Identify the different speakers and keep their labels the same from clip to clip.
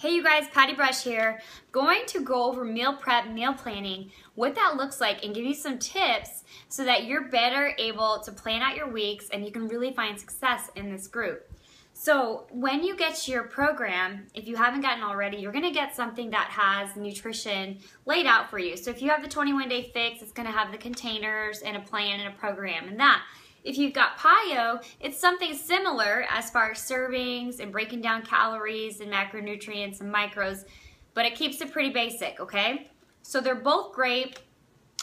Speaker 1: Hey you guys, Patty Brush here. Going to go over meal prep, meal planning, what that looks like, and give you some tips so that you're better able to plan out your weeks and you can really find success in this group. So when you get your program, if you haven't gotten already, you're gonna get something that has nutrition laid out for you. So if you have the 21-day fix, it's gonna have the containers and a plan and a program and that. If you've got PiYo, it's something similar as far as servings and breaking down calories and macronutrients and micros, but it keeps it pretty basic, okay? So they're both great.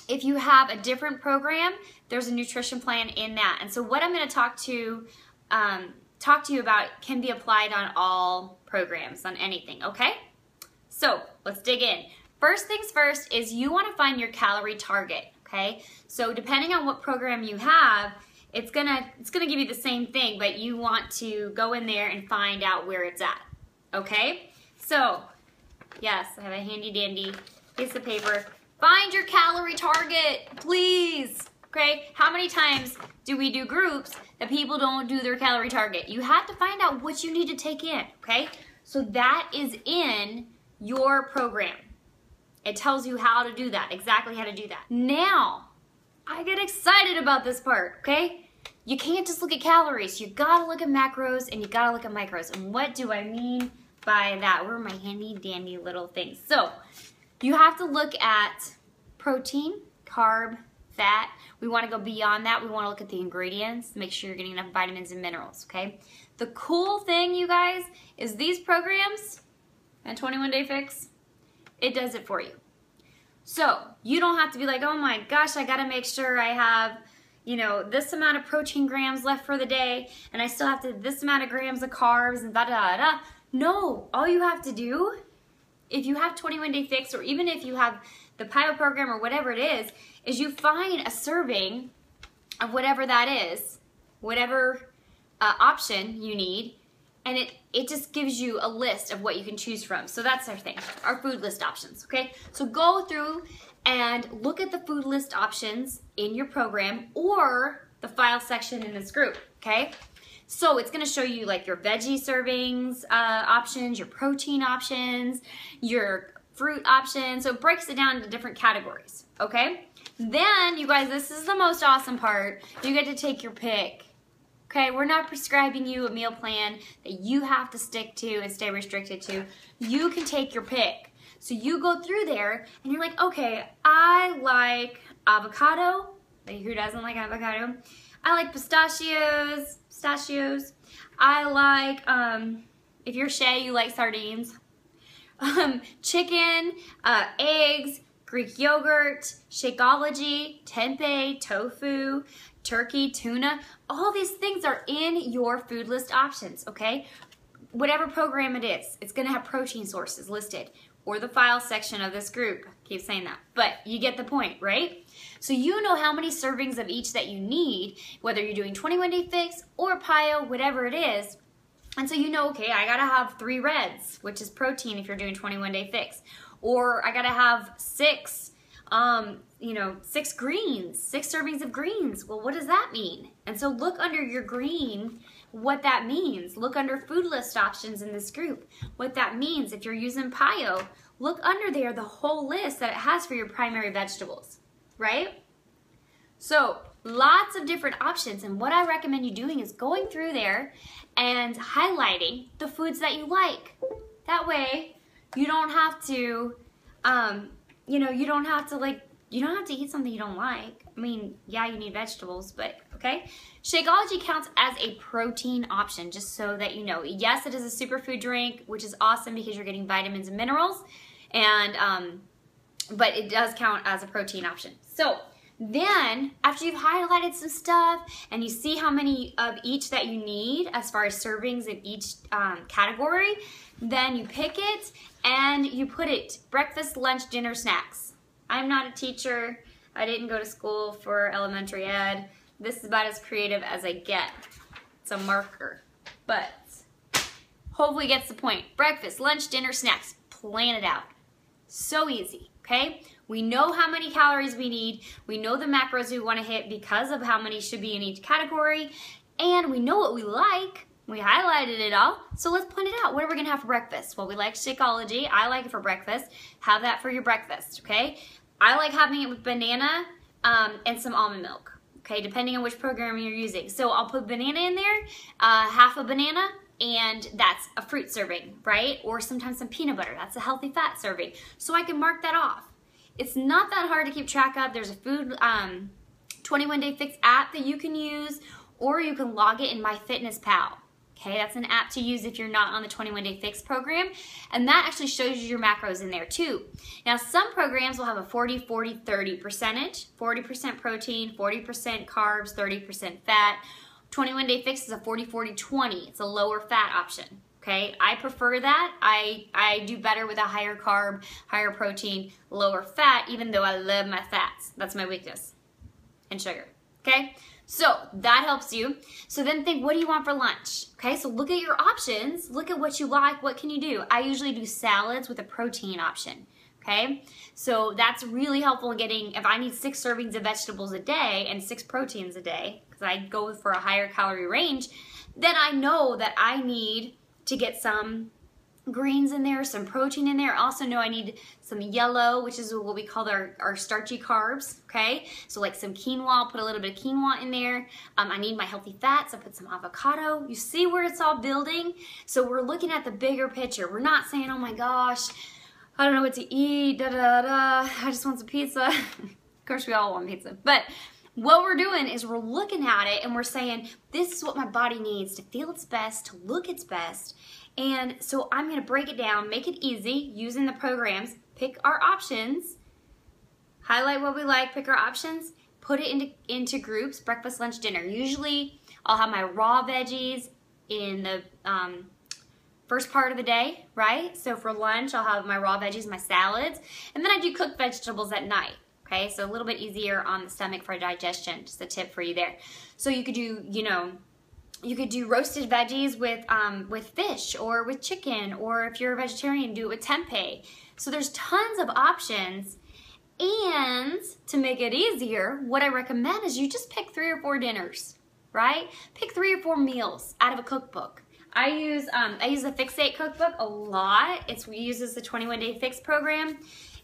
Speaker 1: If you have a different program, there's a nutrition plan in that. And so what I'm gonna talk to you about can be applied on all programs, on anything, okay? So let's dig in. First things first is you wanna find your calorie target, okay? So depending on what program you have, it's gonna give you the same thing, but you want to go in there and find out where it's at, okay? So, yes, I have a handy dandy piece of paper. Find your calorie target, please, okay? How many times do we do groups that people don't do their calorie target? You have to find out what you need to take in, okay? So that is in your program. It tells you how to do that, exactly how to do that. Now, I get excited about this part, okay? You can't just look at calories. You gotta look at macros and you gotta look at micros. And what do I mean by that? Where are my handy dandy little things? So, you have to look at protein, carb, fat. We wanna go beyond that. We wanna look at the ingredients, make sure you're getting enough vitamins and minerals, okay? The cool thing, you guys, is these programs and 21-day fix, it does it for you. So, you don't have to be like, oh my gosh, I gotta make sure I have, you know, this amount of protein grams left for the day, and I still have to this amount of grams of carbs, and da-da-da-da. No, all you have to do, if you have 21-day fix, or even if you have the PiYo program or whatever it is you find a serving of whatever that is, whatever option you need, and it just gives you a list of what you can choose from. So that's our thing, our food list options, okay? So go through and look at the food list options in your program or the file section in this group, okay? So it's gonna show you like your veggie servings options, your protein options, your fruit options. So it breaks it down into different categories, okay? Then, you guys, this is the most awesome part. You get to take your pick. Okay, we're not prescribing you a meal plan that you have to stick to and stay restricted to. You can take your pick. So you go through there and you're like, okay, I like avocado. Like, who doesn't like avocado? I like pistachios. I like, if you're Shay, you like sardines. Chicken, eggs, Greek yogurt, Shakeology, tempeh, tofu, turkey, tuna, all these things are in your food list options, okay? Whatever program it is, it's gonna have protein sources listed, or the file section of this group. Keep saying that, but you get the point, right? So you know how many servings of each that you need, whether you're doing 21-day fix or PiYo, whatever it is. And so you know, okay, I gotta have 3 reds, which is protein if you're doing 21-day fix. Or I gotta have 6 greens, 6 servings of greens. Well, what does that mean? And so look under your green what that means. Look under food list options in this group, what that means. If you're using PiYo, look under there the whole list that it has for your primary vegetables, right? So lots of different options, and what I recommend you doing is going through there and highlighting the foods that you like. That way, you don't have to, you don't have to eat something you don't like. I mean, yeah, you need vegetables, but okay. Shakeology counts as a protein option, just so that you know. Yes, it is a superfood drink, which is awesome because you're getting vitamins and minerals, and but it does count as a protein option. So then, after you've highlighted some stuff and you see how many of each that you need as far as servings in each category, then you pick it and you put it breakfast, lunch, dinner, snacks. I'm not a teacher. I didn't go to school for elementary ed. This is about as creative as I get. It's a marker, but hopefully gets the point. Breakfast, lunch, dinner, snacks. Plan it out. So easy, okay? We know how many calories we need. We know the macros we want to hit because of how many should be in each category. And we know what we like. We highlighted it all, so let's point it out. What are we gonna have for breakfast? Well, we like Shakeology. I like it for breakfast. Have that for your breakfast, okay? I like having it with banana and some almond milk, okay, depending on which program you're using. So I'll put banana in there, half a banana, and that's a fruit serving, right? Or sometimes some peanut butter. That's a healthy fat serving. So I can mark that off. It's not that hard to keep track of. There's a food 21 Day Fix app that you can use, or you can log it in MyFitnessPal. Okay, that's an app to use if you're not on the 21 Day Fix program, and that actually shows you your macros in there too. Now, some programs will have a 40-40-30 percentage, 40% protein, 40% carbs, 30% fat. 21 Day Fix is a 40-40-20. It's a lower fat option. Okay, I prefer that. I do better with a higher carb, higher protein, lower fat, even though I love my fats. That's my weakness, and sugar. Okay, so that helps you. So then think, what do you want for lunch? Okay, so look at your options. Look at what you like. What can you do? I usually do salads with a protein option. Okay, so that's really helpful in getting, if I need 6 servings of vegetables a day and 6 proteins a day, because I go for a higher calorie range, then I know that I need to get some greens in there, some protein in there. I also know I need some yellow, which is what we call our starchy carbs, okay? So like some quinoa, I'll put a little bit of quinoa in there. I need my healthy fats, I put some avocado. You see where it's all building? So we're looking at the bigger picture. We're not saying, oh my gosh, I don't know what to eat, da da da, I just want some pizza. Of course we all want pizza, but what we're doing is we're looking at it and we're saying, this is what my body needs to feel its best, to look its best. And so I'm gonna break it down, make it easy using the programs, pick our options, highlight what we like, pick our options, put it into groups, breakfast, lunch, dinner. Usually I'll have my raw veggies in the first part of the day, right? So for lunch, I'll have my raw veggies, my salads, and then I do cooked vegetables at night. Okay, so a little bit easier on the stomach for digestion. Just a tip for you there. So you could do, you could do roasted veggies with fish or with chicken, or if you're a vegetarian, do it with tempeh. So there's tons of options. And to make it easier, what I recommend is you just pick 3 or 4 dinners, right? Pick 3 or 4 meals out of a cookbook. I use the Fixate cookbook a lot. We use the 21 Day Fix program.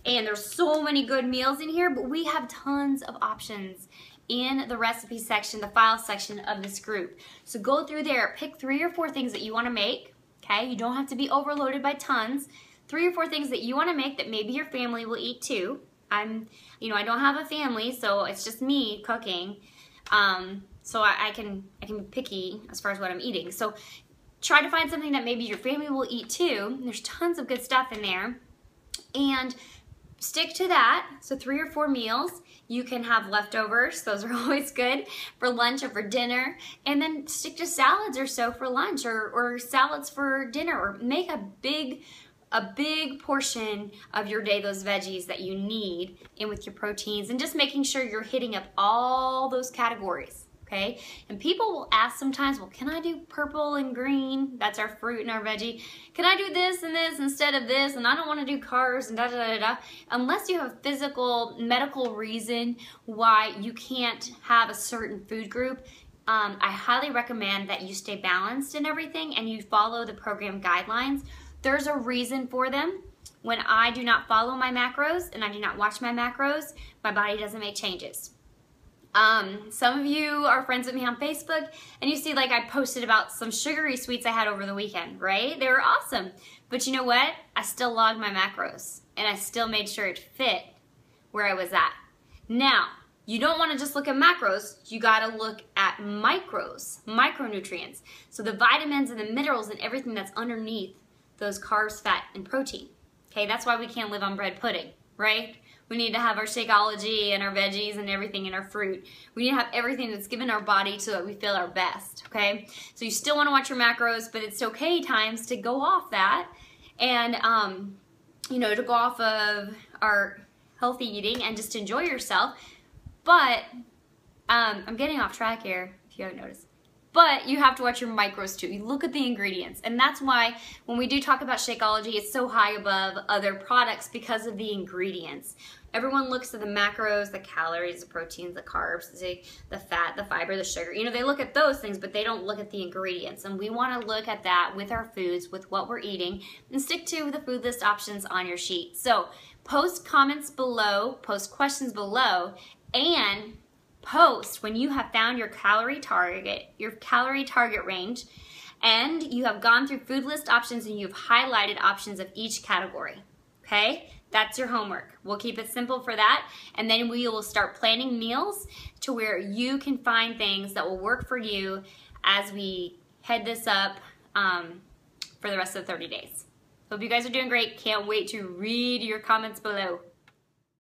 Speaker 1: And there's so many good meals in here, but we have tons of options in the recipe section, the file section of this group. So go through there, pick 3 or 4 things that you want to make, okay? You don't have to be overloaded by tons. 3 or 4 things that you want to make that maybe your family will eat too. I don't have a family, so it's just me cooking. So I can be picky as far as what I'm eating. So try to find something that maybe your family will eat too. There's tons of good stuff in there. And stick to that. So 3 or 4 meals. You can have leftovers. Those are always good for lunch or for dinner. And then stick to salads or so for lunch, or salads for dinner, or make a big portion of your day, those veggies that you need in with your proteins, and just making sure you're hitting up all those categories. Okay, and people will ask sometimes, well, can I do purple and green? That's our fruit and our veggie. Can I do this and this instead of this? And I don't want to do carbs and da da da da. Unless you have a physical, medical reason why you can't have a certain food group, I highly recommend that you stay balanced in everything and you follow the program guidelines. There's a reason for them. When I do not follow my macros and I do not watch my macros, my body doesn't make changes. Some of you are friends with me on Facebook, and you see, like, I posted about some sugary sweets I had over the weekend, right? They were awesome. But you know what? I still logged my macros, and I still made sure it fit where I was at. Now, you don't want to just look at macros. You got to look at micros, micronutrients. So the vitamins and the minerals and everything that's underneath those carbs, fat, and protein. Okay, that's why we can't live on bread pudding, right? We need to have our Shakeology and our veggies and everything in our fruit. We need to have everything that's given our body so that we feel our best, okay? So you still want to watch your macros, but it's okay times to go off that and, to go off of our healthy eating and just enjoy yourself. But I'm getting off track here, if you haven't noticed. But you have to watch your micros too. You look at the ingredients. And that's why when we do talk about Shakeology, it's so high above other products because of the ingredients. Everyone looks at the macros, the calories, the proteins, the carbs, the fat, the fiber, the sugar. You know, they look at those things, but they don't look at the ingredients. And we want to look at that with our foods, with what we're eating, and stick to the food list options on your sheet. So post comments below, post questions below, and post when you have found your calorie target range, and you have gone through food list options and you've highlighted options of each category. Okay? That's your homework. We'll keep it simple for that, and then we will start planning meals to where you can find things that will work for you as we head this up for the rest of the 30 days. Hope you guys are doing great. Can't wait to read your comments below.